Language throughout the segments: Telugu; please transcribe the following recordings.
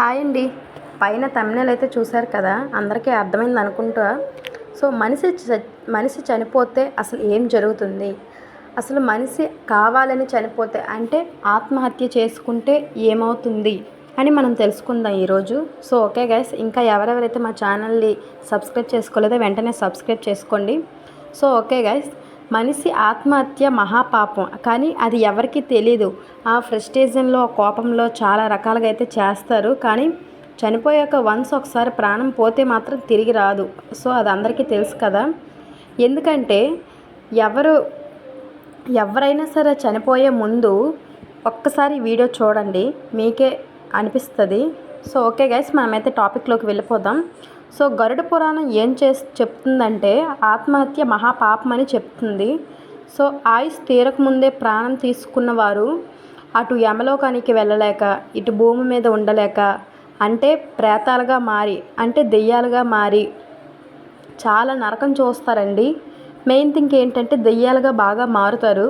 హాయ్ అండి. పైన తమ్నెల్ అయితే చూశారు కదా, అందరికీ అర్థమైంది అనుకుంటా. సో మనిషి చనిపోతే అసలు ఏం జరుగుతుంది, అసలు మనిషి కావాలని చనిపోతే అంటే ఆత్మహత్య చేసుకుంటే ఏమవుతుంది అని మనం తెలుసుకుందాం ఈరోజు. సో ఓకే గైస్, ఇంకా ఎవరెవరైతే మా ఛానల్ని సబ్స్క్రైబ్ చేసుకోలేదో వెంటనే సబ్స్క్రైబ్ చేసుకోండి. సో ఓకే గైస్, మనిషి ఆత్మహత్య మహాపాపం, కానీ అది ఎవరికి తెలీదు. ఆ ఫ్రస్ట్రేషన్లో కోపంలో చాలా రకాలుగా అయితే చేస్తారు, కానీ చనిపోయాక ఒకసారి ప్రాణం పోతే మాత్రం తిరిగి రాదు. సో అది అందరికీ తెలుసు కదా. ఎందుకంటే ఎవరైనా సరే చనిపోయే ముందు ఒక్కసారి వీడియో చూడండి, మీకే అనిపిస్తుంది. సో ఓకే గైస్, మనమైతే టాపిక్లోకి వెళ్ళిపోదాం. సో గరుడ పురాణం ఏం చెప్తుందంటే ఆత్మహత్య మహాపాపం అని చెప్తుంది. సో ఆయుష్ తీరకముందే ప్రాణం తీసుకున్నవారు అటు యమలోకానికి వెళ్ళలేక, ఇటు భూమి మీద ఉండలేక, అంటే ప్రేతాలుగా మారి, అంటే దెయ్యాలుగా మారి చాలా నరకం చూస్తారండి. మెయిన్ థింగ్ ఏంటంటే దెయ్యాలుగా బాగా మారుతారు.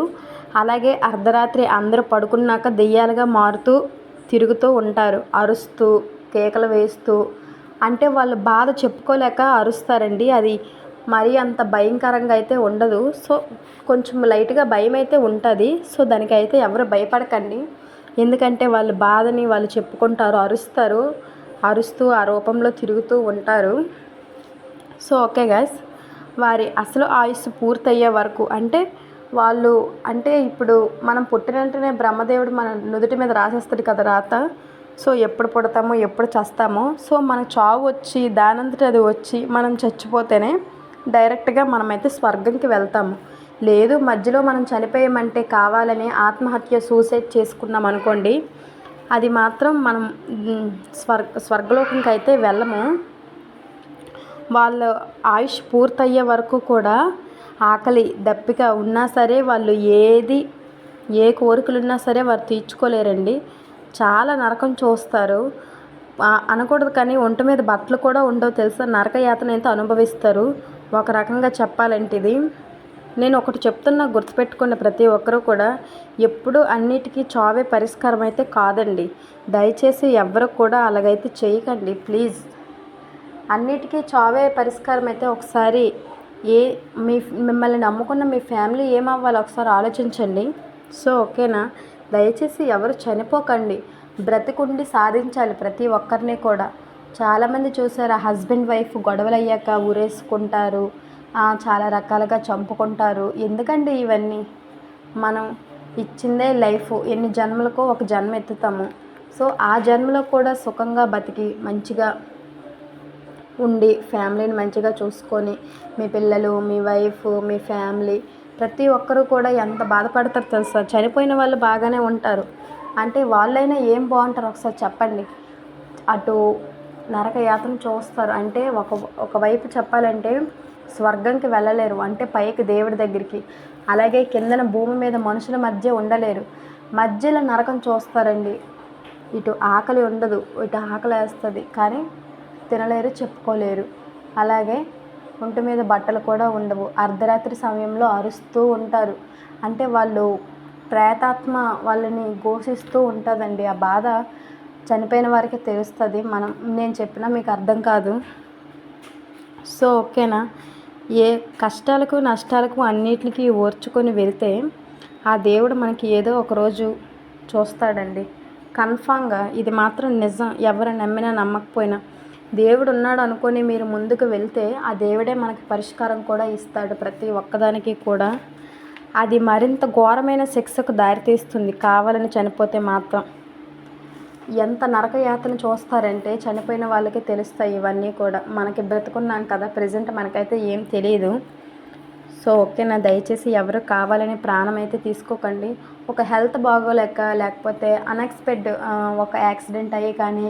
అలాగే అర్ధరాత్రి అందరూ పడుకున్నాక దెయ్యాలుగా మారుతూ తిరుగుతూ ఉంటారు, అరుస్తూ కేకలు వేస్తూ. అంటే వాళ్ళు బాధ చెప్పుకోలేక అరుస్తారండి. అది మరీ అంత భయంకరంగా అయితే ఉండదు. సో కొంచెం లైట్గా భయం అయితే ఉంటుంది. సో దానికైతే ఎవరు భయపడకండి, ఎందుకంటే వాళ్ళ బాధని వాళ్ళు చెప్పుకుంటారు, అరుస్తూ ఆ రూపంలో తిరుగుతూ ఉంటారు. సో ఓకే గాయస్, వారి అసలు ఆయుస్సు పూర్తయ్యే వరకు, అంటే ఇప్పుడు మనం పుట్టిన వెంటనే బ్రహ్మదేవుడు మన నుదుటి మీద రాసేస్తాడు కదా రాత. సో ఎప్పుడు పుడతామో ఎప్పుడు చస్తామో, సో మన చావు వచ్చి దానంతటి అది వచ్చి మనం చచ్చిపోతేనే డైరెక్ట్గా మనమైతే స్వర్గంకి వెళ్తాము. లేదు మధ్యలో మనం చనిపోయామంటే కావాలని ఆత్మహత్య సూసైడ్ చేసుకున్నాం అనుకోండి, అది మాత్రం మనం స్వర్గలోకంకి అయితే వెళ్ళము. వాళ్ళ ఆయుష్ పూర్తయ్యే వరకు కూడా ఆకలి దప్పిక ఉన్నా సరే, వాళ్ళు ఏ కోరికలున్నా సరే వారు తీర్చుకోలేరండి. చాలా నరకం చూస్తారు. అనకూడదు కానీ ఒంటి మీద బట్టలు కూడా ఉండవు తెలుసా, నరక యాతన అయితే అనుభవిస్తారు. ఒక రకంగా చెప్పాలంటే ఇది నేను ఒకటి చెప్తున్నా, గుర్తుపెట్టుకున్న ప్రతి ఒక్కరూ కూడా, ఎప్పుడు అన్నిటికీ చావే పరిష్కారం అయితే కాదండి. దయచేసి ఎవరు కూడా అలాగైతే చేయకండి ప్లీజ్. అన్నిటికీ చావే పరిష్కారం అయితే ఒకసారి మిమ్మల్ని నమ్ముకున్న మీ ఫ్యామిలీ ఏమవ్వాలి ఒకసారి ఆలోచించండి. సో ఓకేనా, దయచేసి ఎవరు చనిపోకండి, బ్రతికుండి సాధించాలి ప్రతి ఒక్కరిని కూడా. చాలామంది చూసారా, హస్బెండ్ వైఫ్ గొడవలు అయ్యాక ఊరేసుకుంటారు, చాలా రకాలుగా చంపుకుంటారు. ఎందుకండి ఇవన్నీ? మనం ఇచ్చిందే లైఫ్, ఎన్ని జన్మలకో ఒక జన్మ ఎత్తుతాము. సో ఆ జన్మలో కూడా సుఖంగా బతికి మంచిగా ఉండి ఫ్యామిలీని మంచిగా చూసుకొని, మీ పిల్లలు, మీ వైఫ్, మీ ఫ్యామిలీ ప్రతి ఒక్కరూ కూడా ఎంత బాధపడతారు తెలుసా. చనిపోయిన వాళ్ళు బాగానే ఉంటారు, అంటే వాళ్ళైనా ఏం బాగుంటారు ఒకసారి చెప్పండి. అటు నరక యాతన చూస్తారు, అంటే ఒకవైపు చెప్పాలంటే స్వర్గంకి వెళ్ళలేరు, అంటే పైకి దేవుడి దగ్గరికి. అలాగే కిందన భూమి మీద మనుషుల మధ్య ఉండలేరు, మధ్యలో నరకం చూస్తారండి. ఇటు ఆకలి ఉండదు, ఇటు ఆకలి వేస్తుంది కానీ తినలేరు, చెప్పుకోలేరు. అలాగే ఒంటి మీద బట్టలు కూడా ఉండవు, అర్ధరాత్రి సమయంలో అరుస్తూ ఉంటారు. అంటే వాళ్ళు ప్రేతాత్మ వాళ్ళని ఘోషిస్తూ ఉంటుందండి. ఆ బాధ చనిపోయిన వారికి తెలుస్తుంది, నేను చెప్పినా మీకు అర్థం కాదు. సో ఓకేనా, ఏ కష్టాలకు నష్టాలకు అన్నిటికీ ఓర్చుకొని వెళ్తే ఆ దేవుడు మనకి ఏదో ఒకరోజు చూస్తాడండి కన్ఫామ్గా. ఇది మాత్రం నిజం, ఎవరు నమ్మినా నమ్మకపోయినా. దేవుడు ఉన్నాడు అనుకొని మీరు ముందుకు వెళ్తే ఆ దేవుడే మనకి పరిష్కారం కూడా ఇస్తాడు ప్రతి ఒక్కదానికి కూడా. అది మరింత ఘోరమైన శిక్షకు దారితీస్తుంది కావాలని చనిపోతే మాత్రం. ఎంత నరక యాతన చూస్తారంటే చనిపోయిన వాళ్ళకి తెలుస్తాయి ఇవన్నీ కూడా. మనకి బ్రతుకున్నాం కదా ప్రజెంట్, మనకైతే ఏం తెలియదు. సో ఓకేనా, దయచేసి ఎవరు కావాలని ప్రాణం అయితే తీసుకోకండి. ఒక హెల్త్ బాగోలేక, లేకపోతే అన్ఎక్స్పెక్టెడ్ ఒక యాక్సిడెంట్ అయ్యి కానీ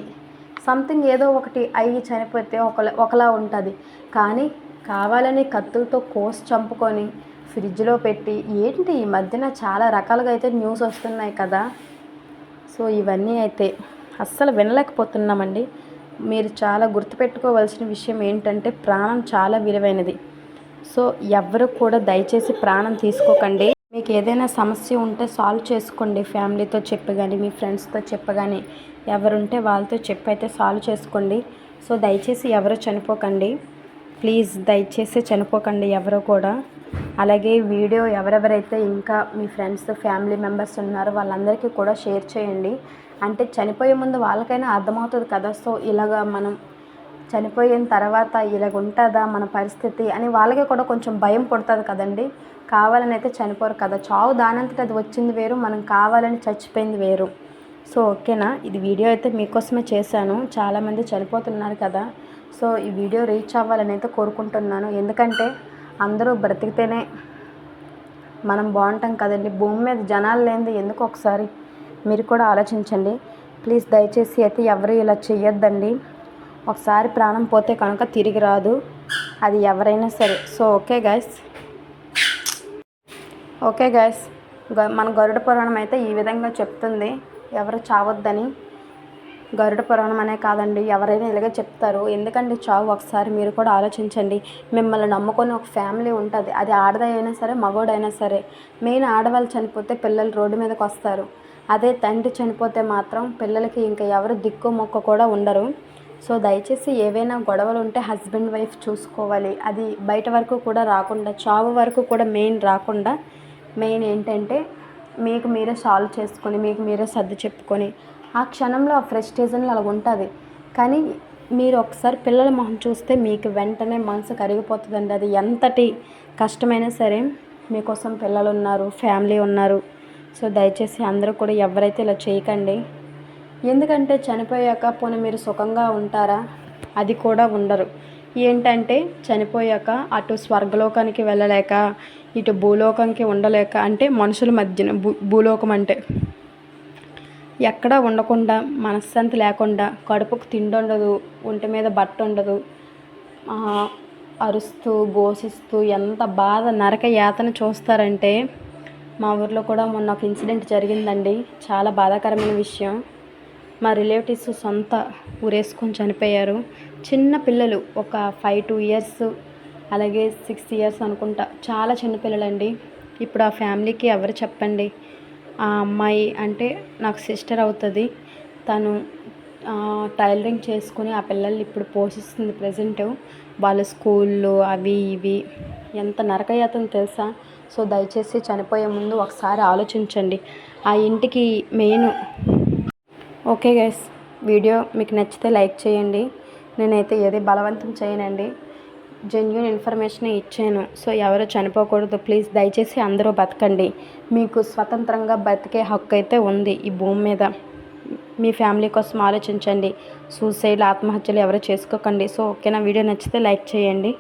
సంథింగ్ ఏదో ఒకటి అయ్యి చనిపోతే ఒకలా ఉంటుంది. కానీ కావాలని కత్తులతో కోసి చంపుకొని ఫ్రిడ్జ్లో పెట్టి, ఏంటి ఈ మధ్యన చాలా రకాలుగా అయితే న్యూస్ వస్తున్నాయి కదా. సో ఇవన్నీ అయితే అస్సలు వినలేకపోతున్నామండి. మీరు చాలా గుర్తుపెట్టుకోవాల్సిన విషయం ఏంటంటే ప్రాణం చాలా విలువైనది. సో ఎవ్వరు కూడా దయచేసి ప్రాణం తీసుకోకండి. మీకు ఏదైనా సమస్య ఉంటే సాల్వ్ చేసుకోండి, ఫ్యామిలీతో చెప్పగాని, మీ ఫ్రెండ్స్తో చెప్పగాని, ఎవరుంటే వాళ్ళతో చెప్పైతే సాల్వ్ చేసుకోండి. సో దయచేసి ఎవరు చనిపోకండి, ప్లీజ్ దయచేసి చనిపోకండి ఎవరు కూడా. అలాగే వీడియో ఎవరెవరైతే ఇంకా మీ ఫ్రెండ్స్ ఫ్యామిలీ మెంబర్స్ ఉన్నారో వాళ్ళందరికీ కూడా షేర్ చేయండి. అంటే చనిపోయే ముందు వాళ్ళకైనా అర్థమవుతుంది కదా. సో ఇలాగా మనం చనిపోయిన తర్వాత ఇలాగ ఉంటుందా మన పరిస్థితి అని వాళ్ళకి కూడా కొంచెం భయం పుడుతుంది కదండి. కావాలని అయితే చనిపోరు కదా, చావు దానంతట అది వచ్చింది వేరు, మనం కావాలని చచ్చిపోయింది వేరు. సో ఓకేనా, ఇది వీడియో అయితే మీకోసమే చేశాను. చాలామంది చనిపోతున్నారు కదా, సో ఈ వీడియో రీచ్ అవ్వాలని అయితే కోరుకుంటున్నాను. ఎందుకంటే అందరూ బ్రతికితేనే మనం బాగుంటాం కదండి. భూమి మీద జనాలు లేనిది ఎందుకు ఒకసారి మీరు కూడా ఆలోచించండి. ప్లీజ్ దయచేసి అయితే ఎవరు ఇలా చెయ్యొద్దండి. ఒకసారి ప్రాణం పోతే కనుక తిరిగి రాదు, అది ఎవరైనా సరే. సో ఓకే గైస్ మన గరుడ పురాణం అయితే ఈ విధంగా చెప్తుంది, ఎవరు చావొద్దని. గరుడ పురాణం అనే కాదండి, ఎవరైనా ఇలాగే చెప్తారు. ఎందుకంటే చావు ఒకసారి మీరు కూడా ఆలోచించండి. మిమ్మల్ని నమ్ముకొని ఒక ఫ్యామిలీ ఉంటుంది, అది ఆడదైనా సరే మగోడైనా సరే. మెయిన్ ఆడవాళ్ళు చనిపోతే పిల్లలు రోడ్డు మీదకి వస్తారు. అదే తండ్రి చనిపోతే మాత్రం పిల్లలకి ఇంకా ఎవరు దిక్కు మొక్క కూడా ఉండరు. సో దయచేసి ఏవైనా గొడవలు ఉంటే హస్బెండ్ వైఫ్ చూసుకోవాలి. అది బయట వరకు కూడా రాకుండా, చావు వరకు కూడా మెయిన్ రాకుండా, మెయిన్ ఏంటంటే మీకు మీరే సాల్వ్ చేసుకొని మీకు మీరే సర్ది చెప్పుకొని ఆ క్షణంలో ఆ ఫ్రస్ట్రేషన్లో అలా ఉంటుంది. కానీ మీరు ఒకసారి పిల్లల మొహం చూస్తే మీకు వెంటనే మనసు కరిగిపోతుందండి. అది ఎంతటి కష్టమైనా సరే మీకోసం పిల్లలు ఉన్నారు, ఫ్యామిలీ ఉన్నారు. సో దయచేసి అందరూ కూడా ఎవరైతే ఇలా చేయకండి. ఎందుకంటే చనిపోయాక పోనీ మీరు సుఖంగా ఉంటారా, అది కూడా ఉండరు. ఏంటంటే చనిపోయాక అటు స్వర్గలోకానికి వెళ్ళలేక ఇటు భూలోకానికి ఉండలేక, అంటే మనుషుల మధ్యన భూలోకం అంటే ఎక్కడా ఉండకుండా, మనశ్శాంతి లేకుండా, కడుపుకు తిండి ఉండదు, ఒంటి మీద బట్ట ఉండదు, అరుస్తూ ఘోషిస్తూ ఎంత బాధ నరక యాతన చూస్తారంటే. మా ఊర్లో కూడా మొన్న ఒక ఇన్సిడెంట్ జరిగిందండి, చాలా బాధాకరమైన విషయం. మా రిలేటివ్స్ సొంత ఊరేసుకొని చనిపోయారు. చిన్న పిల్లలు, ఒక 5-2 years, అలాగే 6 years అనుకుంటా, చాలా చిన్నపిల్లలండి. ఇప్పుడు ఆ ఫ్యామిలీకి ఎవరు చెప్పండి. ఆ అమ్మాయి అంటే నాకు సిస్టర్ అవుతుంది. తను టైలరింగ్ చేసుకుని ఆ పిల్లల్ని ఇప్పుడు పోషిస్తుంది ప్రజెంట్. వాళ్ళ స్కూల్లో అవి ఇవి ఎంత నరకయాతన తెలుసా. సో దయచేసి చనిపోయే ముందు ఒకసారి ఆలోచించండి. ఆ ఇంటికి మెయిన్. ఓకే గైస్, వీడియో మీకు నచ్చితే లైక్ చేయండి. నేనైతే ఏది బలవంతం చేయనండి, జెన్యూన్ ఇన్ఫర్మేషన్ ఇచ్చాను. సో ఎవరు చనిపోకూడదు, ప్లీజ్ దయచేసి అందరూ బతకండి. మీకు స్వతంత్రంగా బతికే హక్కు అయితే ఉంది ఈ భూమి మీద. మీ ఫ్యామిలీ కోసం ఆలోచించండి. సూసైడ్, ఆత్మహత్యలు ఎవరు చేసుకోకండి. సో ఓకేనా, వీడియో నచ్చితే లైక్ చేయండి.